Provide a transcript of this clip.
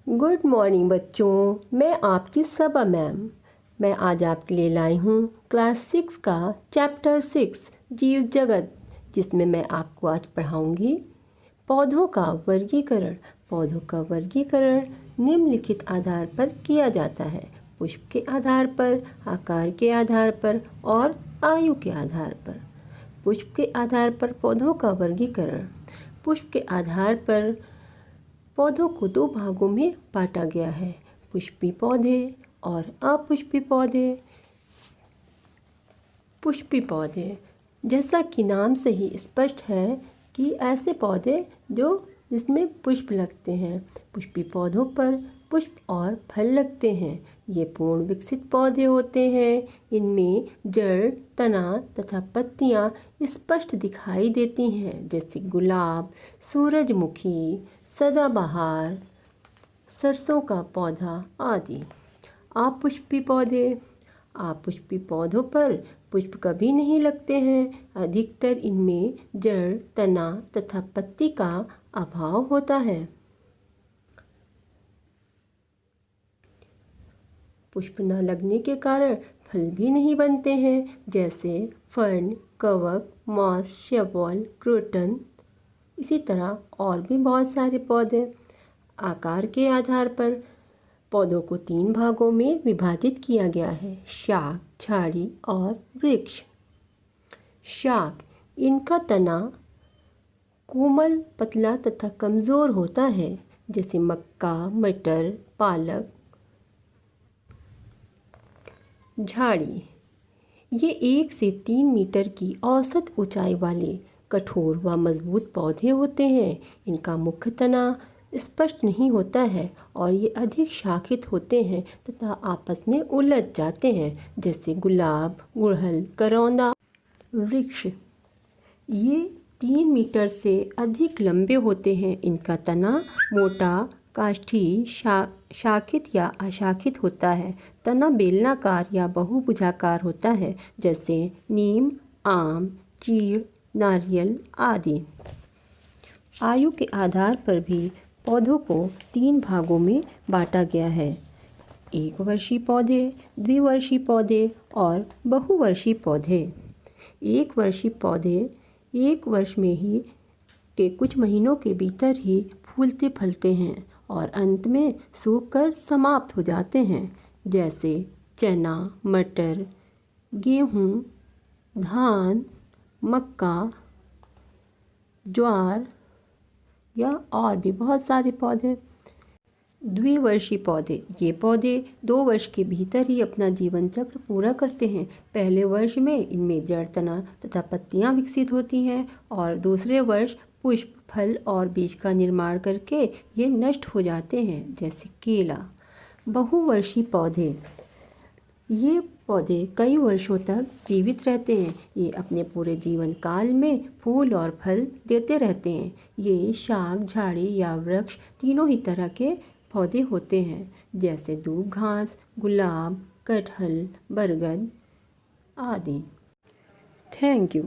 Good morning बच्चों, मैं आपकी सबा मैम। मैं आज आपके लिए लाई हूँ क्लास 6 का चैप्टर 6 जीव जगत, जिसमें मैं आपको आज पढ़ाऊँगी पौधों का वर्गीकरण। पौधों का वर्गीकरण निम्नलिखित आधार पर किया जाता है: पुष्प के आधार पर, आकार के आधार पर और आयु के आधार पर। पुष्प के आधार पर पौधों का वर्गीकरण। पुष्प के आधार पर पौधों को दो भागों में बांटा गया है: पुष्पी पौधे और अपुष्पी पौधे। पुष्पी पौधे, जैसा कि नाम से ही स्पष्ट है कि ऐसे पौधे जिसमें पुष्प लगते हैं। पुष्पी पौधों पर पुष्प और फल लगते हैं। ये पूर्ण विकसित पौधे होते हैं। इनमें जड़, तना तथा पत्तियां स्पष्ट दिखाई देती हैं, जैसे गुलाब, सूरजमुखी, सदाबहार, सरसों का पौधा आदि। अपुष्पी पौधे। अपुष्पी पौधों पर पुष्प कभी नहीं लगते हैं। अधिकतर इनमें जड़, तना तथा पत्ती का अभाव होता है। पुष्प न लगने के कारण फल भी नहीं बनते हैं, जैसे फर्न, कवक, मॉस, शैवाल, क्रोटन। इसी तरह और भी बहुत सारे पौधे। आकार के आधार पर पौधों को 3 भागों में विभाजित किया गया है: शाख, झाड़ी और वृक्ष। शाख, इनका तना कोमल, पतला तथा कमज़ोर होता है, जैसे मक्का, मटर, पालक। झाड़ी, ये 1 से 3 मीटर की औसत ऊंचाई वाले कठोर व मजबूत पौधे होते हैं। इनका मुख्य तना स्पष्ट नहीं होता है और ये अधिक शाखित होते हैं तथा आपस में उलझ जाते हैं, जैसे गुलाब, गुड़हल, करौंदा। वृक्ष, ये 3 मीटर से अधिक लंबे होते हैं। इनका तना मोटा, काष्ठी, शाखित या अशाखित होता है। तना बेलनाकार या बहुभुजाकार होता है, जैसे नीम, आम, चीड़, नारियल आदि। आयु के आधार पर भी पौधों को 3 भागों में बांटा गया है: 1 वर्षीय पौधे, द्विवर्षीय पौधे और बहुवर्षीय पौधे। 1 वर्षीय पौधे 1 वर्ष में ही के कुछ महीनों के भीतर ही फूलते फलते हैं और अंत में सूखकर समाप्त हो जाते हैं, जैसे चना, मटर, गेहूँ, धान, मक्का, ज्वार या और भी बहुत सारे पौधे। द्विवर्षीय पौधे, ये पौधे 2 वर्ष के भीतर ही अपना जीवन चक्र पूरा करते हैं। पहले वर्ष में इनमें जड़, तना तथा पत्तियां विकसित होती हैं और दूसरे वर्ष पुष्प, फल और बीज का निर्माण करके ये नष्ट हो जाते हैं, जैसे केला। बहुवर्षीय पौधे, ये पौधे कई वर्षों तक जीवित रहते हैं। ये अपने पूरे जीवन काल में फूल और फल देते रहते हैं। ये शाख, झाड़ी या वृक्ष तीनों ही तरह के पौधे होते हैं, जैसे दूब घास, गुलाब, कटहल, बरगद आदि। Thank you.